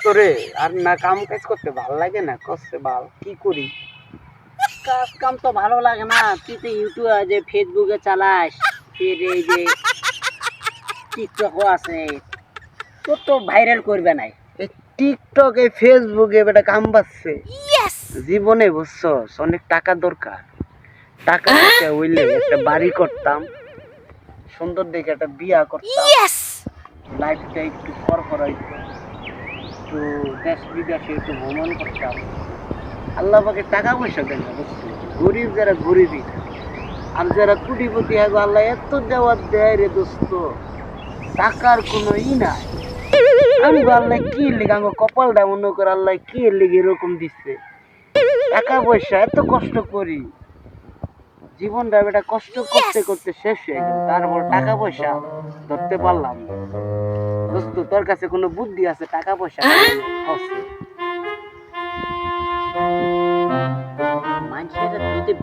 তোরে আর না কাম কাজ করতে ভালো লাগে না, করছে বাল কি করি? কাজ কাম তো ভালো লাগে না। তুই তো ইউটিউবে যে ফেসবুকে চালাস, ফির এই যে টিকটকও আছে, তোর তো ভাইরাল করবে নাই। এই টিকটক এই ফেসবুকে বেটা কাম পাচ্ছে জীবনে, বুঝছো? অনেক টাকা দরকার। টাকা পয়সা হইলে একটা বাড়ি করতাম, সুন্দর দেখে একটা বিয়া করতাম, লাইফটা একটু ফরফর হইতো, একটু দেশ বিদেশে একটু ভ্রমণ করতাম। আল্লাহ পাকে টাকা পয়সা দেন না, বুঝছো? গরিব যারা গরিবই, আর যারা কোটিপতি হয় আল্লাহ এত দেওয়ার দেয় রে দোস্ত, টাকার কোনো নাই। আমি আল্লাহ কি লিখে আমার কপালটা মনে করে আল্লাহ কি লিখে এরকম দিচ্ছে। টাকা পয়সা এত কষ্ট করি, জীবনটা বেটা কষ্ট করতে করতে শেষ হয়ে গেল, তারপর টাকা পয়সা ধরতে পারলাম না। দোস্ত তোর কাছে কোনো বুদ্ধি আছে টাকা পয়সা হচ্ছে? মানুষের তুই যে